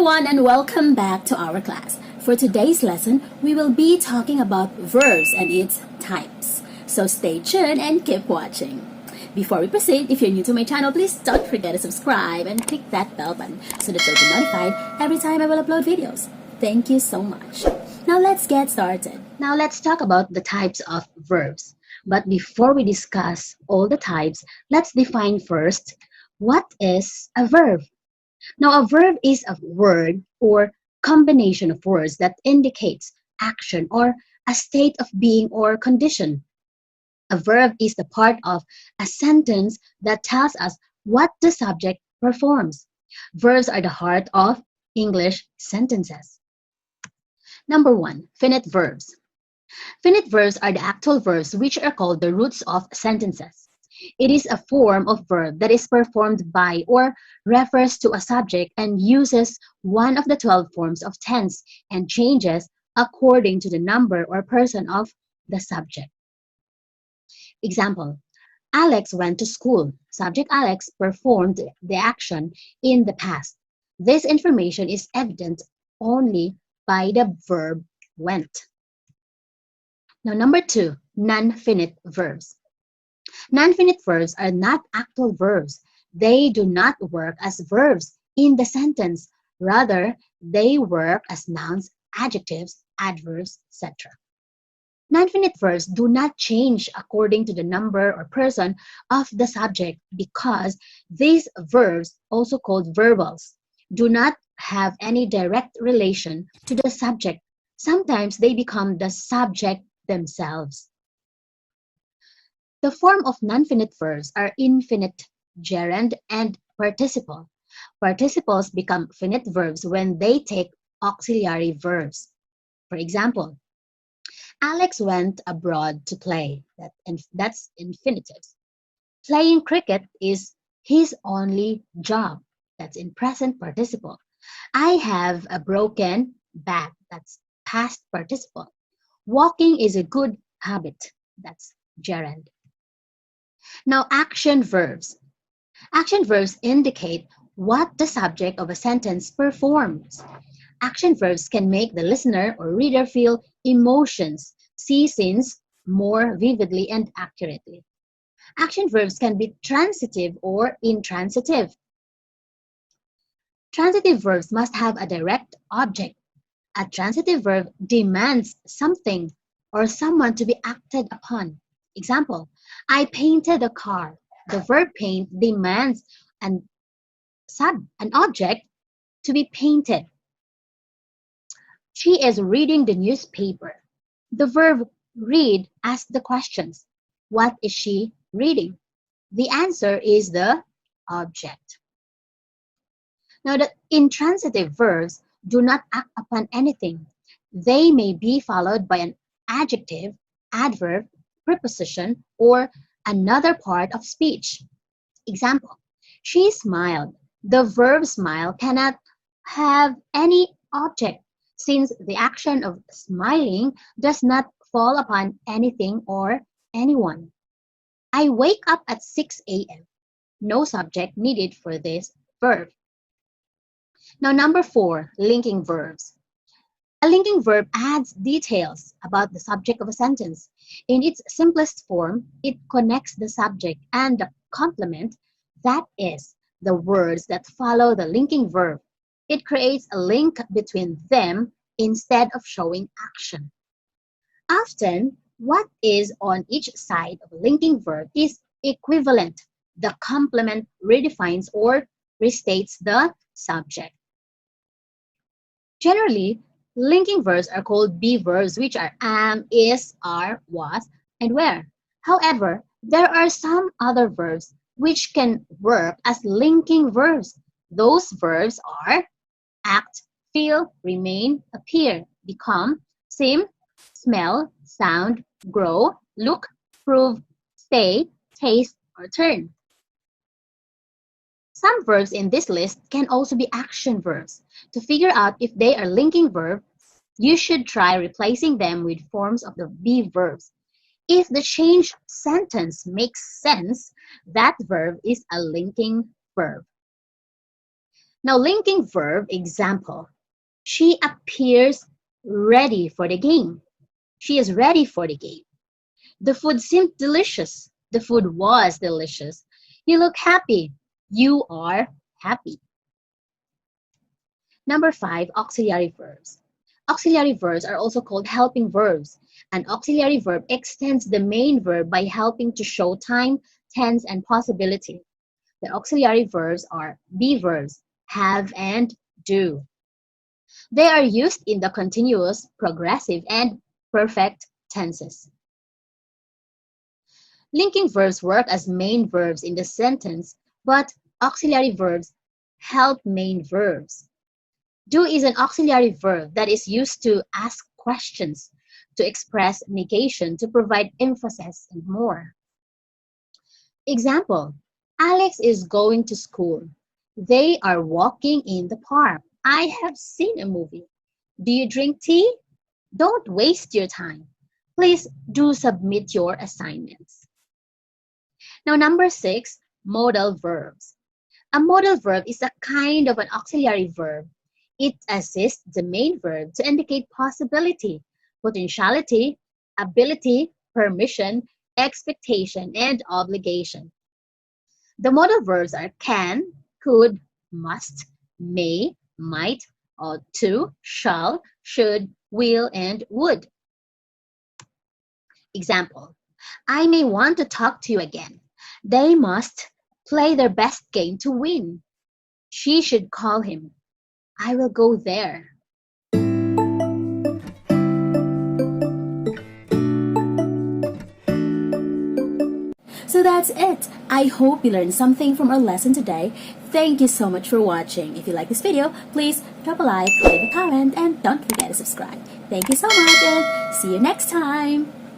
everyone and welcome back to our class. For today's lesson, we will be talking about verbs and its types. So stay tuned and keep watching. Before we proceed, if you're new to my channel, please don't forget to subscribe and click that bell button so that you'll be notified every time I will upload videos. Thank you so much. Now let's get started. Now let's talk about the types of verbs. But before we discuss all the types, let's define first what is a verb. Now a verb is a word or combination of words that indicates action or a state of being or condition. A verb is the part of a sentence that tells us what the subject performs. Verbs are the heart of English sentences. Number 1, finite verbs. Finite verbs are the actual verbs which are called the roots of sentences. It is a form of verb that is performed by or refers to a subject and uses one of the 12 forms of tense and changes according to the number or person of the subject. Example, Alex went to school. Subject Alex performed the action in the past. This information is evident only by the verb went. Now, number 2, non-finite verbs. Non-finite verbs are not actual verbs. They do not work as verbs in the sentence. Rather, they work as nouns, adjectives, adverbs, etc. Non-finite verbs do not change according to the number or person of the subject because these verbs, also called verbals, do not have any direct relation to the subject. Sometimes they become the subject themselves. The form of non-finite verbs are infinite, gerund, and participle. Participles become finite verbs when they take auxiliary verbs. For example, Alex went abroad to play. That's infinitive. Playing cricket is his only job. That's in present participle. I have a broken back. That's past participle. Walking is a good habit. That's gerund. Now, action verbs. Action verbs indicate what the subject of a sentence performs. Action verbs can make the listener or reader feel emotions, see scenes more vividly and accurately. Action verbs can be transitive or intransitive. Transitive verbs must have a direct object. A transitive verb demands something or someone to be acted upon. Example, I painted a car. The verb paint demands an object to be painted. She is reading the newspaper. The verb read asks the questions. What is she reading? The answer is the object. Now, the intransitive verbs do not act upon anything. They may be followed by an adjective, adverb, preposition, or another part of speech. Example, she smiled. The verb smile cannot have any object since the action of smiling does not fall upon anything or anyone. I wake up at 6 a.m. No subject needed for this verb. Now, number 4, linking verbs. A linking verb adds details about the subject of a sentence. In its simplest form, it connects the subject and the complement, that is, the words that follow the linking verb. It creates a link between them instead of showing action. Often, what is on each side of a linking verb is equivalent. The complement redefines or restates the subject. Generally, linking verbs are called be verbs, which are am, is, are, was, and were. However, there are some other verbs which can work as linking verbs. Those verbs are act, feel, remain, appear, become, seem, smell, sound, grow, look, prove, stay, taste, or turn. Some verbs in this list can also be action verbs. To figure out if they are linking verbs, you should try replacing them with forms of the be verbs. If the changed sentence makes sense, that verb is a linking verb. Now, linking verb example. She appears ready for the game. She is ready for the game. The food seemed delicious. The food was delicious. You look happy. You are happy. Number 5, auxiliary verbs. Auxiliary verbs are also called helping verbs. An auxiliary verb extends the main verb by helping to show time, tense, and possibility. The auxiliary verbs are be verbs, have and do. They are used in the continuous, progressive, and perfect tenses. Linking verbs work as main verbs in the sentence, but auxiliary verbs help main verbs. Do is an auxiliary verb that is used to ask questions, to express negation, to provide emphasis, and more. Example, Alex is going to school. They are walking in the park. I have seen a movie. Do you drink tea? Don't waste your time. Please do submit your assignments. Now, number 6, modal verbs. A modal verb is a kind of an auxiliary verb. It assists the main verb to indicate possibility, potentiality, ability, permission, expectation, and obligation. The modal verbs are can, could, must, may, might, ought to, shall, should, will, and would. Example, I may want to talk to you again. They must play their best game to win. She should call him. I will go there. So that's it. I hope you learned something from our lesson today. Thank you so much for watching. If you like this video, please drop a like, leave a comment, and don't forget to subscribe. Thank you so much and see you next time.